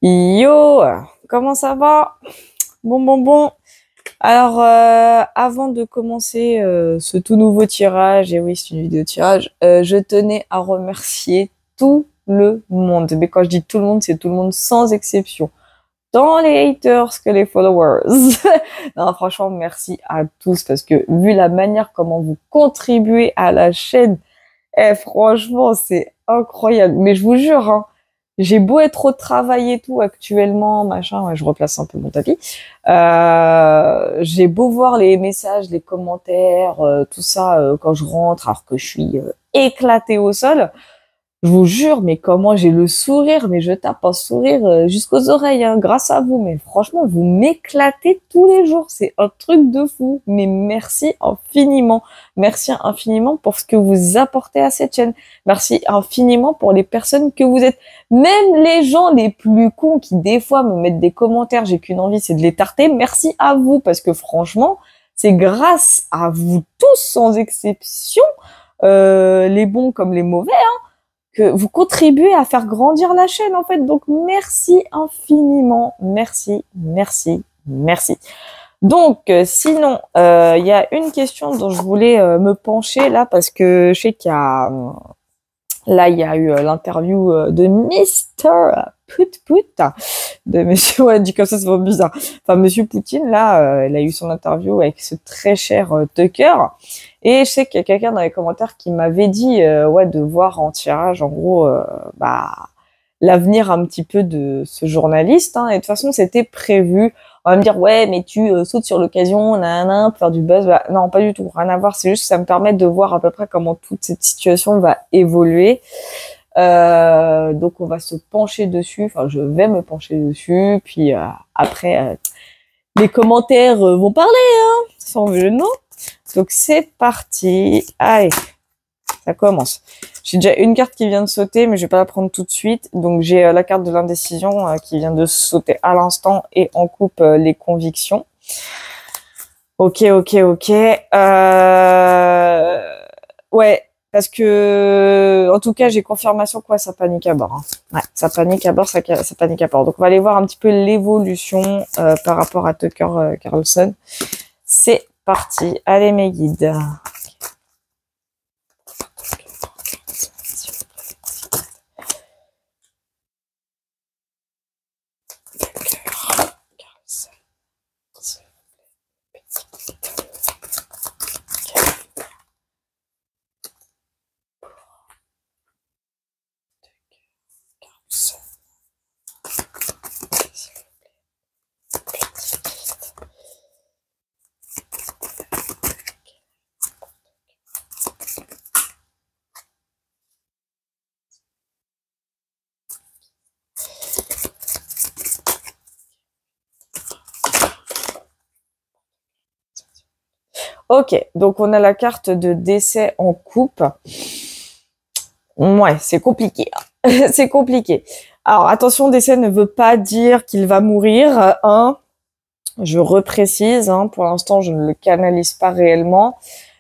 Yo, comment ça va? Bon. Alors, avant de commencer ce tout nouveau tirage, et oui, c'est une vidéo tirage, je tenais à remercier tout le monde. Mais quand je dis tout le monde, c'est tout le monde sans exception. Tant les haters que les followers. Non, franchement, merci à tous parce que vu la manière comment vous contribuez à la chaîne, franchement, c'est incroyable. Mais je vous jure, hein, j'ai beau être au travail et tout actuellement, machin, ouais, je replace un peu mon tapis. J'ai beau voir les messages, les commentaires, tout ça quand je rentre, alors que je suis éclatée au sol. Je vous jure, mais comment j'ai le sourire, mais je tape un sourire jusqu'aux oreilles, hein, grâce à vous. Mais franchement, vous m'éclatez tous les jours. C'est un truc de fou. Mais merci infiniment. Merci infiniment pour ce que vous apportez à cette chaîne. Merci infiniment pour les personnes que vous êtes. Même les gens les plus cons qui, des fois, me mettent des commentaires, j'ai qu'une envie, c'est de les tarter. Merci à vous, parce que franchement, c'est grâce à vous tous, sans exception, les bons comme les mauvais, que vous contribuez à faire grandir la chaîne, en fait. Donc, merci infiniment. Merci. Donc, sinon, il y a une question dont je voulais me pencher là, parce que je sais qu'il y a... Là, il y a eu l'interview de Mister Put, de Monsieur, ouais, dit comme ça, c'est vraiment bizarre. Enfin, Monsieur Poutine, là, il a eu son interview avec ce très cher Tucker. Et je sais qu'il y a quelqu'un dans les commentaires qui m'avait dit, ouais, de voir en tirage, en gros, bah, l'avenir un petit peu de ce journaliste. Hein. Et de toute façon, c'était prévu. On va me dire, ouais, mais tu sautes sur l'occasion, nanana, pour faire du buzz. Bah, non, pas du tout, rien à voir. C'est juste que ça me permet de voir à peu près comment toute cette situation va évoluer. Donc, on va se pencher dessus. Enfin, je vais me pencher dessus. Puis après, les commentaires vont parler, hein, sans jeu de mots. Donc, c'est parti. Allez, ça commence. J'ai déjà une carte qui vient de sauter, mais je vais pas la prendre tout de suite. Donc, j'ai la carte de l'indécision qui vient de sauter à l'instant et en coupe les convictions. Ok. Ouais, parce que, en tout cas, j'ai confirmation quoi, ça panique à bord. Hein. Ouais, ça panique à bord, ça panique à bord. Donc, on va aller voir un petit peu l'évolution par rapport à Tucker Carlson. C'est parti. Allez, mes guides. Ok, donc on a la carte de décès en coupe. Ouais, c'est compliqué. C'est compliqué. Alors attention, décès ne veut pas dire qu'il va mourir. Hein. Je reprécise, hein, pour l'instant je ne le canalise pas réellement.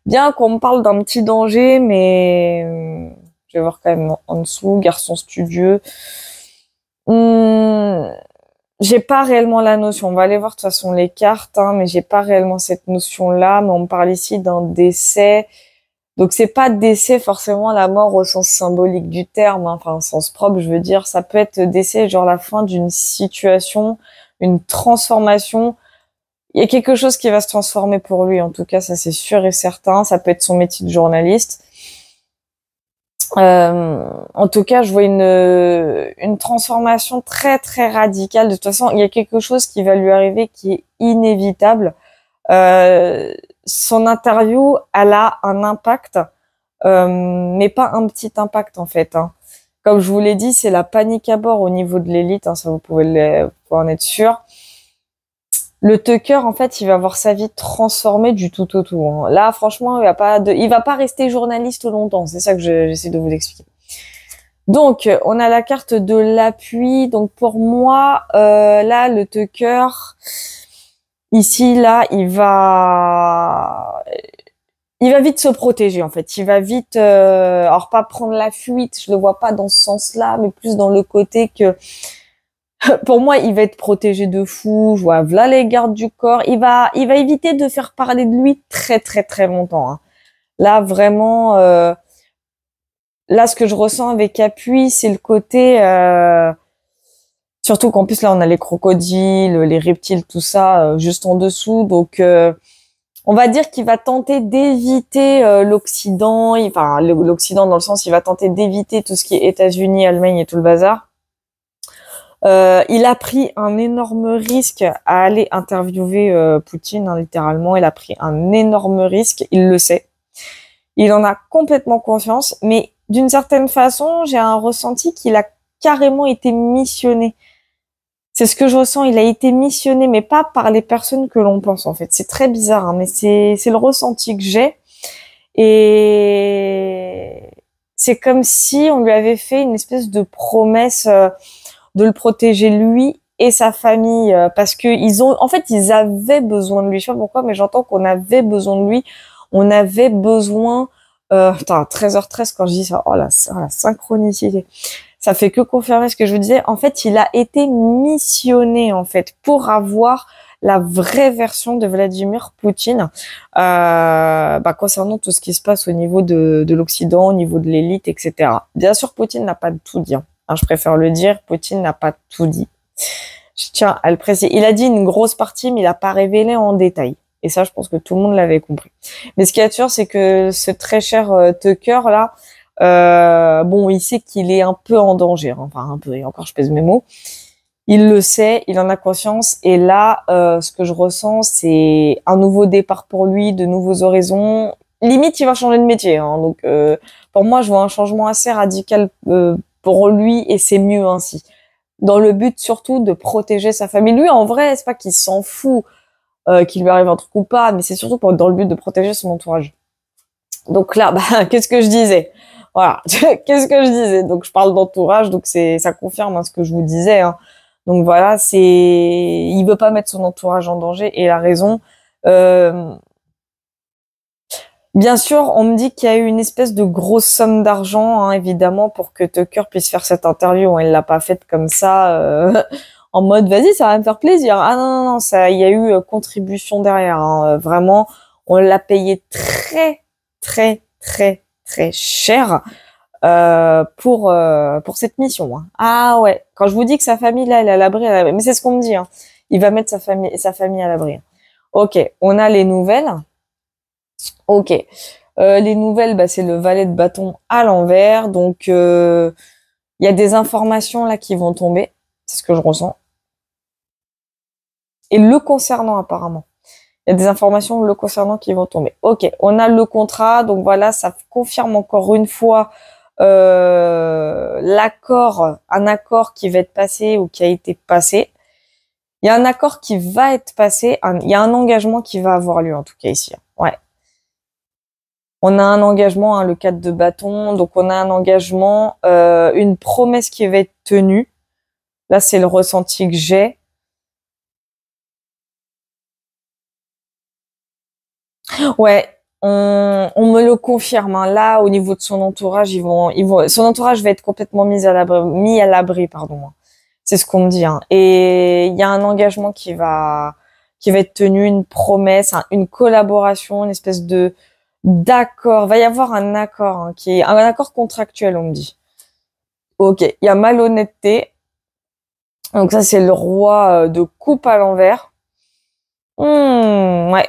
Bien qu'on me parle d'un petit danger, mais je vais voir quand même en dessous, garçon studieux. J'ai pas réellement la notion. On va aller voir de toute façon les cartes, hein, mais j'ai pas réellement cette notion-là. Mais on me parle ici d'un décès. Donc c'est pas décès forcément la mort au sens symbolique du terme, hein, enfin au sens propre, je veux dire. Ça peut être décès genre la fin d'une situation, une transformation. Il y a quelque chose qui va se transformer pour lui, en tout cas, ça c'est sûr et certain. Ça peut être son métier de journaliste. En tout cas, je vois une transformation très très radicale. De toute façon, il y a quelque chose qui va lui arriver qui est inévitable. Son interview, elle a un impact, mais pas un petit impact en fait. Hein. Comme je vous l'ai dit, c'est la panique à bord au niveau de l'élite, hein, ça vous pouvez en être sûr. Le Tucker, en fait, il va voir sa vie transformée du tout au tout. Hein. Là, franchement, il va pas rester journaliste longtemps. C'est ça que j'essaie de vous expliquer. Donc, on a la carte de l'appui. Donc, pour moi, là, le Tucker, ici, là, il va vite se protéger, en fait. Il va vite, alors pas prendre la fuite. Je le vois pas dans ce sens-là, mais plus dans le côté que Pour moi, il va être protégé de fou. Je vois, voilà les gardes du corps. Il va éviter de faire parler de lui très, très, très longtemps, hein. Là, vraiment, là, ce que je ressens avec appui, c'est le côté, surtout qu'en plus, là, on a les crocodiles, les reptiles, tout ça, juste en dessous. Donc, on va dire qu'il va tenter d'éviter l'Occident. Enfin, l'Occident dans le sens, il va tenter d'éviter tout ce qui est États-Unis, Allemagne et tout le bazar. Il a pris un énorme risque à aller interviewer Poutine, hein, littéralement. Il a pris un énorme risque, il le sait. Il en a complètement conscience, mais d'une certaine façon, j'ai un ressenti qu'il a carrément été missionné. C'est ce que je ressens, il a été missionné, mais pas par les personnes que l'on pense, en fait. C'est très bizarre, hein, mais c'est le ressenti que j'ai. Et c'est comme si on lui avait fait une espèce de promesse de le protéger lui et sa famille, parce que en fait, ils avaient besoin de lui. Je sais pas pourquoi, mais j'entends qu'on avait besoin de lui. On avait besoin, putain, 13h13 quand je dis ça, oh la synchronicité. Ça fait que confirmer ce que je vous disais. En fait, il a été missionné, en fait, pour avoir la vraie version de Vladimir Poutine, concernant tout ce qui se passe au niveau de l'Occident, au niveau de l'élite, etc. Bien sûr, Poutine n'a pas tout dit, hein. Je préfère le dire, Poutine n'a pas tout dit. Je tiens à le préciser. Il a dit une grosse partie, mais il n'a pas révélé en détail. Et ça, je pense que tout le monde l'avait compris. Mais ce qui est sûr, c'est que ce très cher Tucker, là, bon, il sait qu'il est un peu en danger, hein. Enfin, un peu, et encore, je pèse mes mots. Il le sait, il en a conscience. Et là, ce que je ressens, c'est un nouveau départ pour lui, de nouveaux horizons. Limite, il va changer de métier, hein. Donc, pour moi, je vois un changement assez radical pour lui, et c'est mieux ainsi. Dans le but surtout de protéger sa famille. Lui, en vrai, c'est pas qu'il s'en fout qu'il lui arrive un truc ou pas, mais c'est surtout dans le but de protéger son entourage. Donc là, qu'est-ce que je disais? Voilà, qu'est-ce que je disais? Donc je parle d'entourage, donc ça confirme, hein, ce que je vous disais, hein. Donc voilà, il veut pas mettre son entourage en danger, et la raison. Euh, Bien sûr, on me dit qu'il y a eu une espèce de grosse somme d'argent, hein, évidemment, pour que Tucker puisse faire cette interview. Il l'a pas faite comme ça, en mode vas-y, ça va me faire plaisir. Ah non, non, non, ça, il y a eu contribution derrière, hein. Vraiment, on l'a payé très, très, très, très cher pour cette mission, hein. Ah ouais, quand je vous dis que sa famille là, elle est à l'abri, mais c'est ce qu'on me dit, hein. Il va mettre sa famille à l'abri. Ok, on a les nouvelles. Ok. Les nouvelles, c'est le valet de bâton à l'envers. Donc, il y a des informations là qui vont tomber. C'est ce que je ressens. Et le concernant, apparemment. Il y a des informations le concernant qui vont tomber. Ok, on a le contrat. Donc voilà, ça confirme encore une fois un accord qui va être passé ou qui a été passé. Il y a un accord qui va être passé. Il y a un engagement qui va avoir lieu, en tout cas ici. Ouais. On a un engagement, hein, le 4 de bâton, donc on a un engagement, une promesse qui va être tenue. Là, c'est le ressenti que j'ai. Ouais, on me le confirme, hein. Là, au niveau de son entourage, son entourage va être complètement mis à l'abri, pardon, hein. C'est ce qu'on me dit, hein. Et il y a un engagement qui va être tenu, une promesse, hein, une collaboration, une espèce d'accord. Va y avoir un accord, hein, qui est un accord contractuel, on me dit. Ok, il y a malhonnêteté. Donc ça, c'est le roi de coupe à l'envers. Ouais.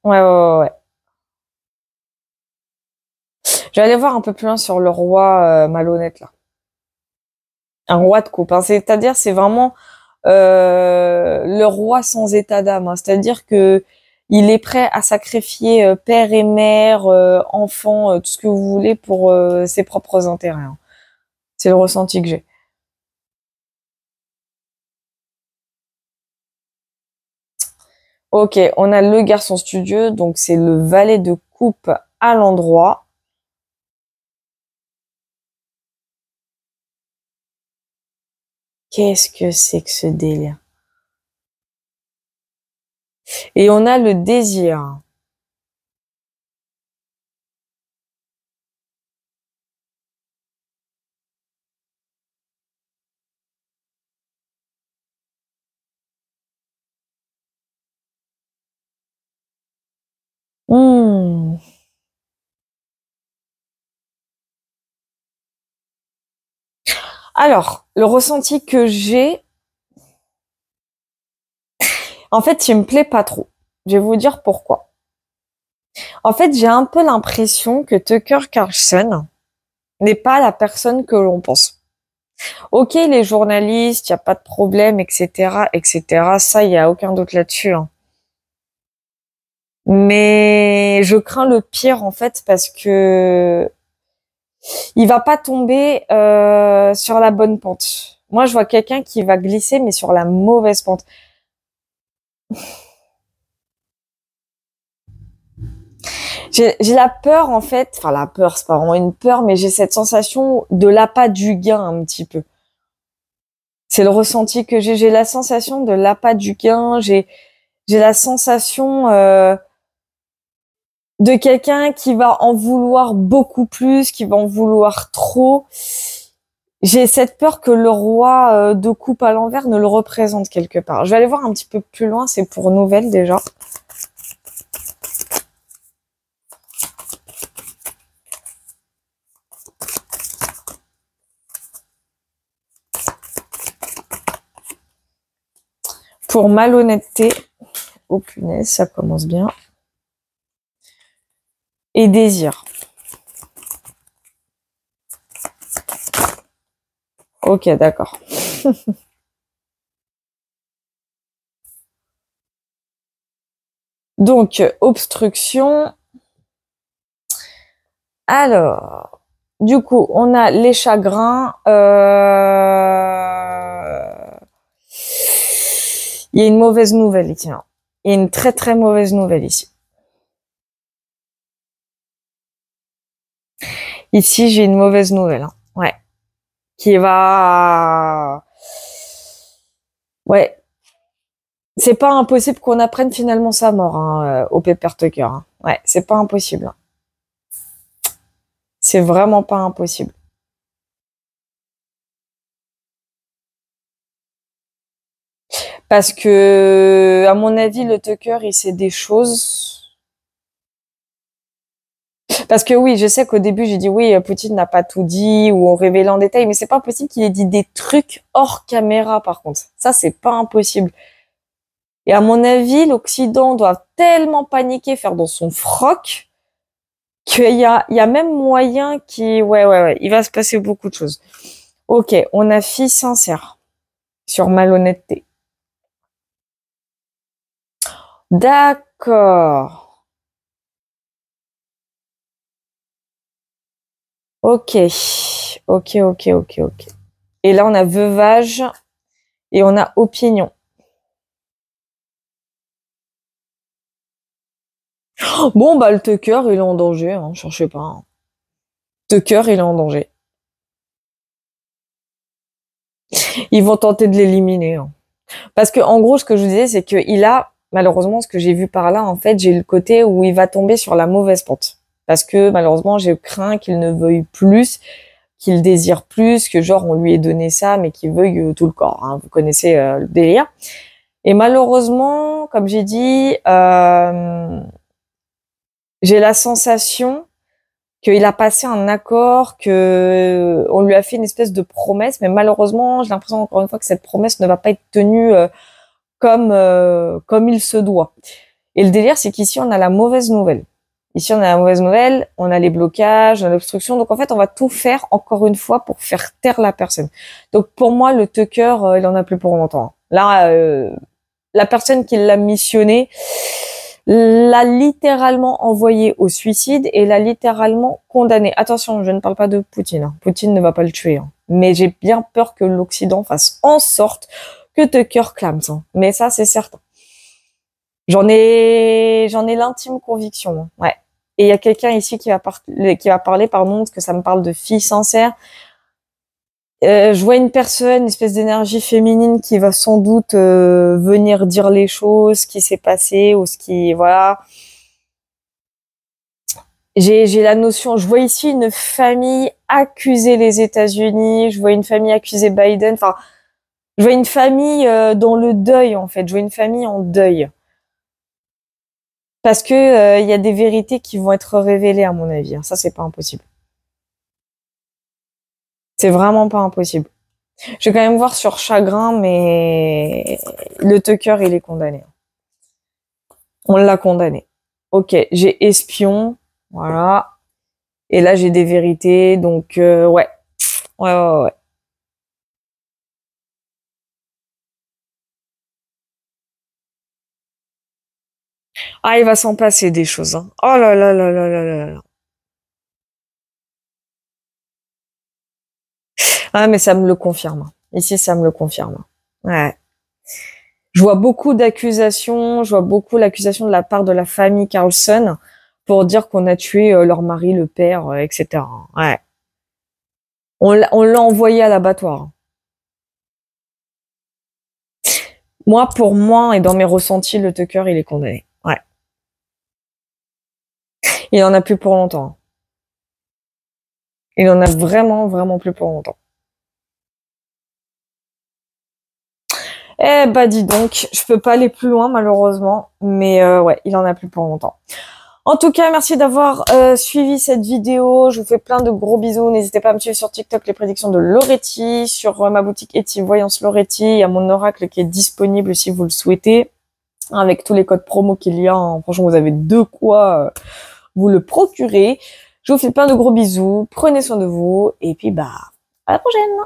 Ouais, ouais, ouais, ouais. Je vais aller voir un peu plus loin sur le roi malhonnête, là. Un roi de coupe, hein. C'est-à-dire, c'est vraiment le roi sans état d'âme, hein. C'est-à-dire que il est prêt à sacrifier père et mère, enfant, tout ce que vous voulez pour ses propres intérêts, hein. C'est le ressenti que j'ai. Ok, on a le garçon studieux, donc c'est le valet de coupe à l'endroit. Qu'est-ce que c'est que ce délire? Et on a le désir. Alors, le ressenti que j'ai, en fait, il me plaît pas trop. Je vais vous dire pourquoi. En fait, j'ai un peu l'impression que Tucker Carlson n'est pas la personne que l'on pense. Ok, les journalistes, il n'y a pas de problème, etc., etc. Ça, il n'y a aucun doute là-dessus, hein. Mais je crains le pire, en fait, parce que il va pas tomber sur la bonne pente. Moi, je vois quelqu'un qui va glisser, mais sur la mauvaise pente. J'ai la peur, en fait, enfin la peur, c'est pas vraiment une peur, mais j'ai cette sensation de l'appât du gain un petit peu. C'est le ressenti que j'ai. J'ai la sensation de l'appât du gain. J'ai la sensation de quelqu'un qui va en vouloir beaucoup plus, qui va en vouloir trop. J'ai cette peur que le roi de coupe à l'envers ne le représente quelque part. Je vais aller voir un petit peu plus loin. C'est pour nouvelles déjà. Pour malhonnêteté, oh punaise, ça commence bien. Et désir. Ok, d'accord. Donc, obstruction. Alors, du coup, on a les chagrins. Il y a une mauvaise nouvelle ici, hein. Il y a une très très mauvaise nouvelle ici. Ici, j'ai une mauvaise nouvelle, hein. Ouais. Qui va... Ouais. C'est pas impossible qu'on apprenne finalement sa mort, hein, au Pepper Tucker, hein. Ouais, c'est pas impossible, hein. C'est vraiment pas impossible. Parce que, à mon avis, le Tucker, il sait des choses. Parce que oui, je sais qu'au début, j'ai dit oui, Poutine n'a pas tout dit ou révélé en détail, mais c'est pas possible qu'il ait dit des trucs hors caméra, par contre. Ça, c'est pas impossible. Et à mon avis, l'Occident doit tellement paniquer, faire dans son froc, qu'il y a même moyen ouais, il va se passer beaucoup de choses. Ok, on a fille sincère sur malhonnêteté. D'accord. Ok, ok. Et là, on a veuvage et on a opinion. Bon, bah, le Tucker, il est en danger, hein, cherchez pas, hein. Tucker, il est en danger. Ils vont tenter de l'éliminer, hein. Parce que, en gros, ce que je vous disais, c'est qu'il a, malheureusement, ce que j'ai vu par là, en fait, j'ai le côté où il va tomber sur la mauvaise pente. Parce que, malheureusement, j'ai craint qu'il ne veuille plus, qu'il désire plus, que genre, on lui ait donné ça, mais qu'il veuille tout le corps, hein. Vous connaissez le délire. Et malheureusement, comme j'ai dit, j'ai la sensation qu'il a passé un accord, que on lui a fait une espèce de promesse, mais malheureusement, j'ai l'impression encore une fois que cette promesse ne va pas être tenue comme il se doit. Et le délire, c'est qu'ici on a la mauvaise nouvelle. Ici, on a la mauvaise nouvelle, on a les blocages, on a l'obstruction. Donc en fait, on va tout faire encore une fois pour faire taire la personne. Donc pour moi, le Tucker, il en a plus pour longtemps. Là, la personne qui l'a missionné l'a littéralement envoyé au suicide et l'a littéralement condamné. Attention, je ne parle pas de Poutine, hein. Poutine ne va pas le tuer, hein. Mais j'ai bien peur que l'Occident fasse en sorte que Tucker clame, hein. Mais ça, c'est certain. J'en ai l'intime conviction, hein. Ouais. Et il y a quelqu'un ici qui va parler, pardon, parce que ça me parle de fille sincère. Je vois une personne, une espèce d'énergie féminine qui va sans doute venir dire les choses, ce qui s'est passé ou ce qui, voilà. J'ai la notion, je vois ici une famille accuser les États-Unis, je vois une famille accuser Biden, enfin, je vois une famille dans le deuil en fait, je vois une famille en deuil. Parce que il y a des vérités qui vont être révélées à mon avis, hein. Ça, c'est pas impossible. C'est vraiment pas impossible. Je vais quand même voir sur Chagrin, mais le Tucker, il est condamné. On l'a condamné. Ok, j'ai espion, voilà. Et là, j'ai des vérités, donc ouais. Ouais. Ah, il va s'en passer des choses, hein. Oh là là là là là là là. Ah, mais ça me le confirme. Ici, ça me le confirme. Ouais. Je vois beaucoup d'accusations, je vois beaucoup l'accusation de la part de la famille Carlson pour dire qu'on a tué leur mari, le père, etc. Ouais. On l'a envoyé à l'abattoir. Moi, pour moi, et dans mes ressentis, le Tucker, il est condamné. Ouais. Il en a plus pour longtemps. Il en a vraiment, vraiment plus pour longtemps. Eh bah dis donc, je peux pas aller plus loin malheureusement, mais ouais, il en a plus pour longtemps. En tout cas, merci d'avoir suivi cette vidéo. Je vous fais plein de gros bisous. N'hésitez pas à me suivre sur TikTok, les prédictions de Loretti, sur ma boutique Etsy Voyance Loretti. Il y a mon oracle qui est disponible si vous le souhaitez, avec tous les codes promo qu'il y a. Hein. Franchement, vous avez de quoi vous le procurer. Je vous fais plein de gros bisous. Prenez soin de vous et puis bah à la prochaine.